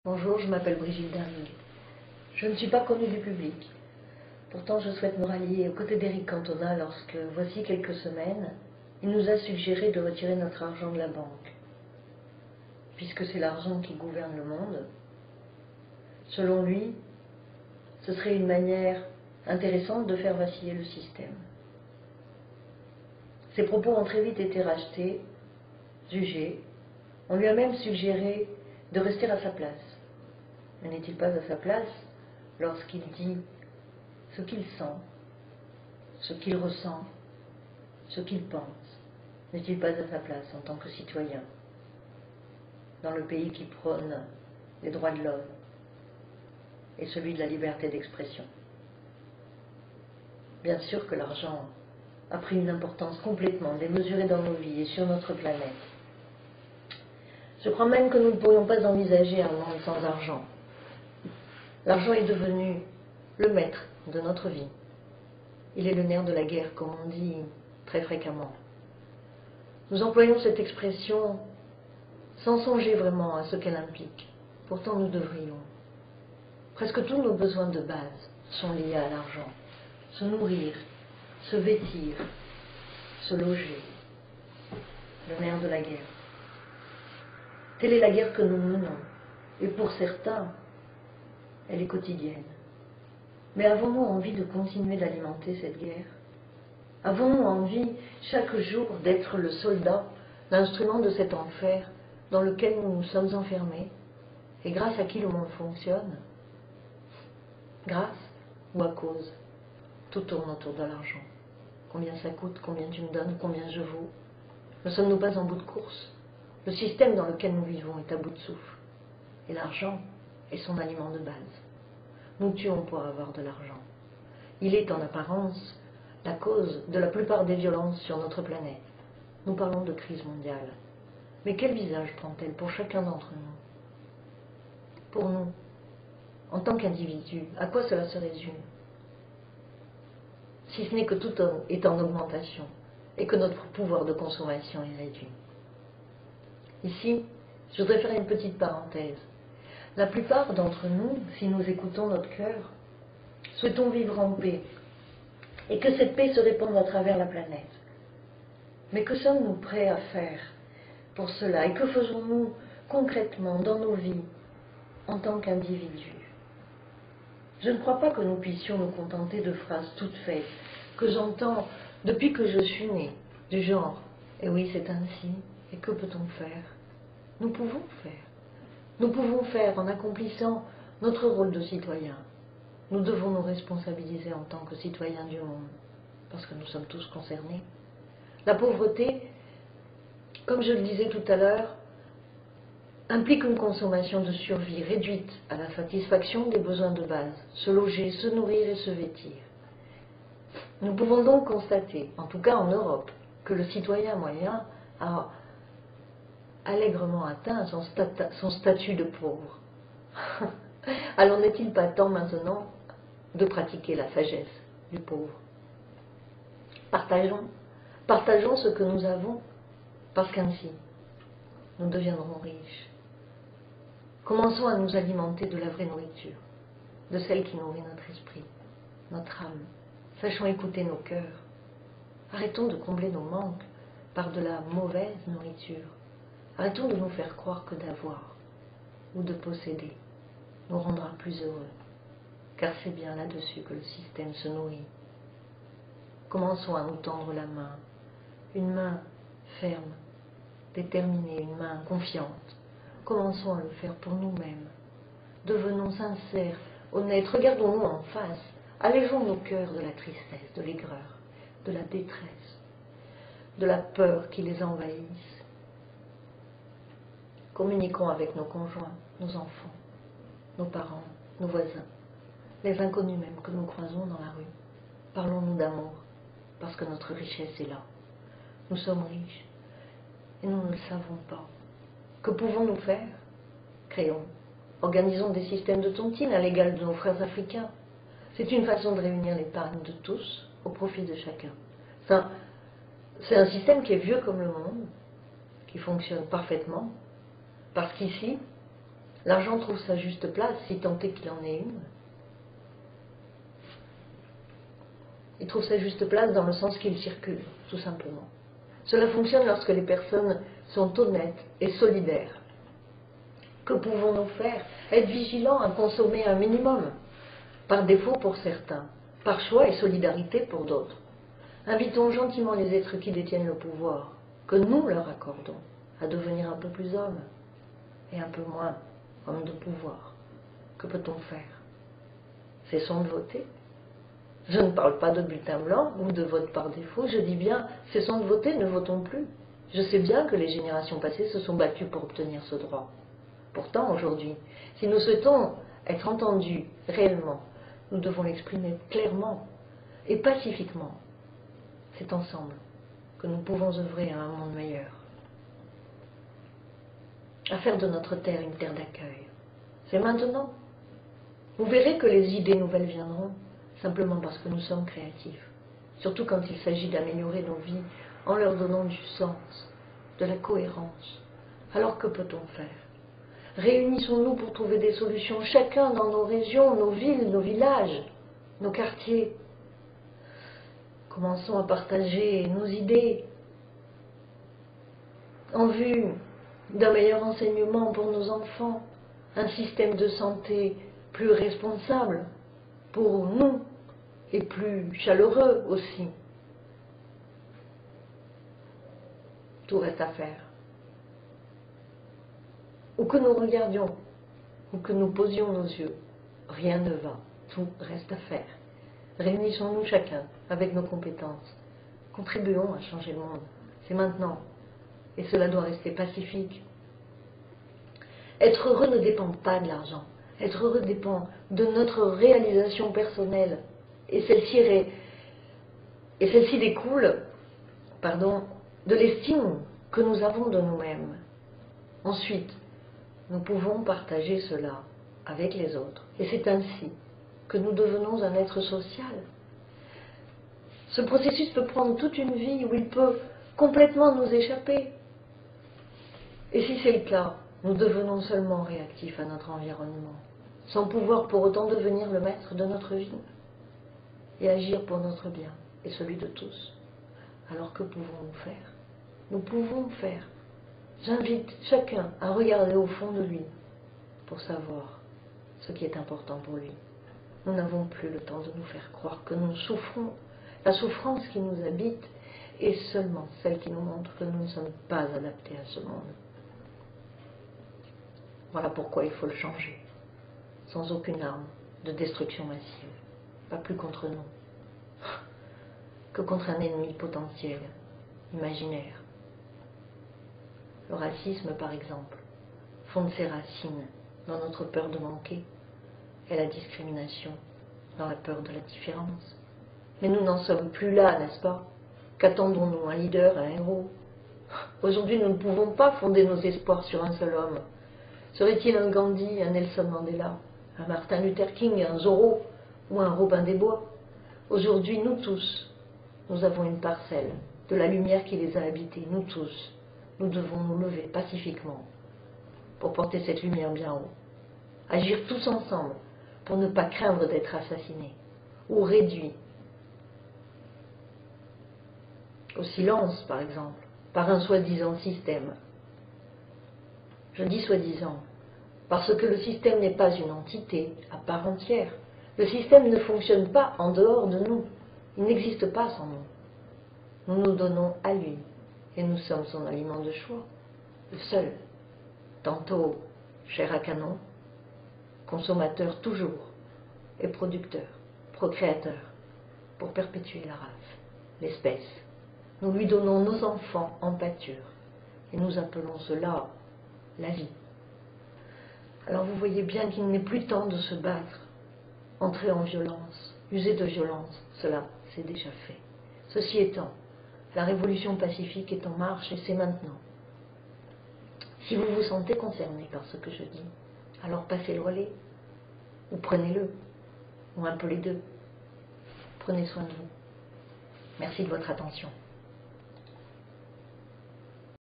Bonjour, je m'appelle Brigitte Darling. Je ne suis pas connue du public. Pourtant, je souhaite me rallier aux côtés d'Éric Cantona lorsque, voici quelques semaines, il nous a suggéré de retirer notre argent de la banque. Puisque c'est l'argent qui gouverne le monde, selon lui, ce serait une manière intéressante de faire vaciller le système. Ses propos ont très vite été rachetés, jugés. On lui a même suggéré de rester à sa place. Mais n'est-il pas à sa place lorsqu'il dit ce qu'il sent, ce qu'il ressent, ce qu'il pense? N'est-il pas à sa place en tant que citoyen dans le pays qui prône les droits de l'homme et celui de la liberté d'expression? Bien sûr que l'argent a pris une importance complètement démesurée dans nos vies et sur notre planète. Je crois même que nous ne pourrions pas envisager un monde sans argent. L'argent est devenu le maître de notre vie. Il est le nerf de la guerre, comme on dit très fréquemment. Nous employons cette expression sans songer vraiment à ce qu'elle implique. Pourtant, nous devrions. Presque tous nos besoins de base sont liés à l'argent. Se nourrir, se vêtir, se loger. Le nerf de la guerre. Telle est la guerre que nous menons. Et pour certains, elle est quotidienne. Mais avons-nous envie de continuer d'alimenter cette guerre? Avons-nous envie, chaque jour, d'être le soldat, l'instrument de cet enfer dans lequel nous nous sommes enfermés, et grâce à qui le monde fonctionne? Grâce ou à cause? Tout tourne autour de l'argent. Combien ça coûte? Combien tu me donnes? Combien je vaux? Ne sommes-nous pas en bout de course? Le système dans lequel nous vivons est à bout de souffle. Et l'argent est son aliment de base. Nous tuons pour avoir de l'argent. Il est en apparence la cause de la plupart des violences sur notre planète. Nous parlons de crise mondiale. Mais quel visage prend-elle pour chacun d'entre nous? Pour nous, en tant qu'individus, à quoi cela se résume? Si ce n'est que tout est en augmentation et que notre pouvoir de consommation est réduit. Ici, je voudrais faire une petite parenthèse. La plupart d'entre nous, si nous écoutons notre cœur, souhaitons vivre en paix et que cette paix se répande à travers la planète. Mais que sommes-nous prêts à faire pour cela? Et que faisons-nous concrètement dans nos vies en tant qu'individus? Je ne crois pas que nous puissions nous contenter de phrases toutes faites que j'entends depuis que je suis née, du genre « et oui, c'est ainsi, et que peut-on faire ?» Nous pouvons faire. Nous pouvons faire en accomplissant notre rôle de citoyen. Nous devons nous responsabiliser en tant que citoyens du monde, parce que nous sommes tous concernés. La pauvreté, comme je le disais tout à l'heure, implique une consommation de survie réduite à la satisfaction des besoins de base, se loger, se nourrir et se vêtir. Nous pouvons donc constater, en tout cas en Europe, que le citoyen moyen a allègrement atteint son statut de pauvre. Alors n'est-il pas temps maintenant de pratiquer la sagesse du pauvre? Partageons ce que nous avons, parce qu'ainsi, nous deviendrons riches. Commençons à nous alimenter de la vraie nourriture, de celle qui nourrit notre esprit, notre âme. Sachons écouter nos cœurs. Arrêtons de combler nos manques par de la mauvaise nourriture. Arrêtons de nous faire croire que d'avoir ou de posséder nous rendra plus heureux, car c'est bien là-dessus que le système se nourrit. Commençons à nous tendre la main, une main ferme, déterminée, une main confiante. Commençons à le faire pour nous-mêmes. Devenons sincères, honnêtes, regardons-nous en face, allégeons nos cœurs de la tristesse, de l'aigreur, de la détresse, de la peur qui les envahisse. Communiquons avec nos conjoints, nos enfants, nos parents, nos voisins, les inconnus même que nous croisons dans la rue. Parlons-nous d'amour, parce que notre richesse est là. Nous sommes riches, et nous ne le savons pas. Que pouvons-nous faire? Créons, organisons des systèmes de tontine à l'égal de nos frères africains. C'est une façon de réunir l'épargne de tous au profit de chacun. C'est un système qui est vieux comme le monde, qui fonctionne parfaitement, parce qu'ici, L'argent trouve sa juste place, si tant est qu'il en ait une. Il trouve sa juste place dans le sens qu'il circule, tout simplement. Cela fonctionne lorsque les personnes sont honnêtes et solidaires. Que pouvons-nous faire? Être vigilants à consommer un minimum, par défaut pour certains, par choix et solidarité pour d'autres. Invitons gentiment les êtres qui détiennent le pouvoir, que nous leur accordons, à devenir un peu plus hommes et un peu moins hommes de pouvoir. Que peut-on faire? Cessons de voter. Je ne parle pas de bulletin blanc ou de vote par défaut, je dis bien cessons de voter, ne votons plus. Je sais bien que les générations passées se sont battues pour obtenir ce droit. Pourtant, aujourd'hui, si nous souhaitons être entendus réellement, nous devons l'exprimer clairement et pacifiquement. C'est ensemble que nous pouvons œuvrer à un monde meilleur, à faire de notre terre une terre d'accueil. C'est maintenant. Vous verrez que les idées nouvelles viendront, simplement parce que nous sommes créatifs, surtout quand il s'agit d'améliorer nos vies en leur donnant du sens, de la cohérence. Alors que peut-on faire? Réunissons-nous pour trouver des solutions, chacun dans nos régions, nos villes, nos villages, nos quartiers. Commençons à partager nos idées en vue d'un meilleur enseignement pour nos enfants, un système de santé plus responsable pour nous et plus chaleureux aussi. Tout reste à faire. Où que nous regardions, où que nous posions nos yeux, rien ne va, tout reste à faire. Réunissons-nous chacun avec nos compétences. Contribuons à changer le monde. C'est maintenant. Et cela doit rester pacifique. Être heureux ne dépend pas de l'argent. Être heureux dépend de notre réalisation personnelle. Et celle-ci découle, de l'estime que nous avons de nous-mêmes. Ensuite, nous pouvons partager cela avec les autres. Et c'est ainsi que nous devenons un être social. Ce processus peut prendre toute une vie où il peut complètement nous échapper. Et si c'est le cas, nous devenons seulement réactifs à notre environnement, sans pouvoir pour autant devenir le maître de notre vie et agir pour notre bien et celui de tous. Alors que pouvons-nous faire? Nous pouvons faire. J'invite chacun à regarder au fond de lui pour savoir ce qui est important pour lui. Nous n'avons plus le temps de nous faire croire que nous souffrons. La souffrance qui nous habite est seulement celle qui nous montre que nous ne sommes pas adaptés à ce monde. Voilà pourquoi il faut le changer, sans aucune arme de destruction massive, pas plus contre nous, que contre un ennemi potentiel, imaginaire. Le racisme, par exemple, fonde ses racines dans notre peur de manquer, et la discrimination dans la peur de la différence. Mais nous n'en sommes plus là, n'est-ce pas? Qu'attendons-nous? Un leader, un héros? Aujourd'hui, nous ne pouvons pas fonder nos espoirs sur un seul homme. Serait-il un Gandhi, un Nelson Mandela, un Martin Luther King, un Zorro ou un Robin des Bois? Aujourd'hui, nous tous, nous avons une parcelle de la lumière qui les a habités, nous tous. Nous devons nous lever pacifiquement pour porter cette lumière bien haut. Agir tous ensemble pour ne pas craindre d'être assassinés ou réduits au silence, par exemple, par un soi-disant système. Je dis soi-disant, parce que le système n'est pas une entité à part entière. Le système ne fonctionne pas en dehors de nous. Il n'existe pas sans nous. Nous nous donnons à lui, et nous sommes son aliment de choix, le seul. Tantôt chair à canon, consommateur toujours, et producteur, procréateur, pour perpétuer la race, l'espèce. Nous lui donnons nos enfants en pâture, et nous appelons cela la vie. Alors vous voyez bien qu'il n'est plus temps de se battre, entrer en violence, user de violence, cela c'est déjà fait. Ceci étant, la révolution pacifique est en marche et c'est maintenant. Si vous vous sentez concerné par ce que je dis, alors passez le relais, ou prenez-le, ou un peu les deux. Prenez soin de vous. Merci de votre attention.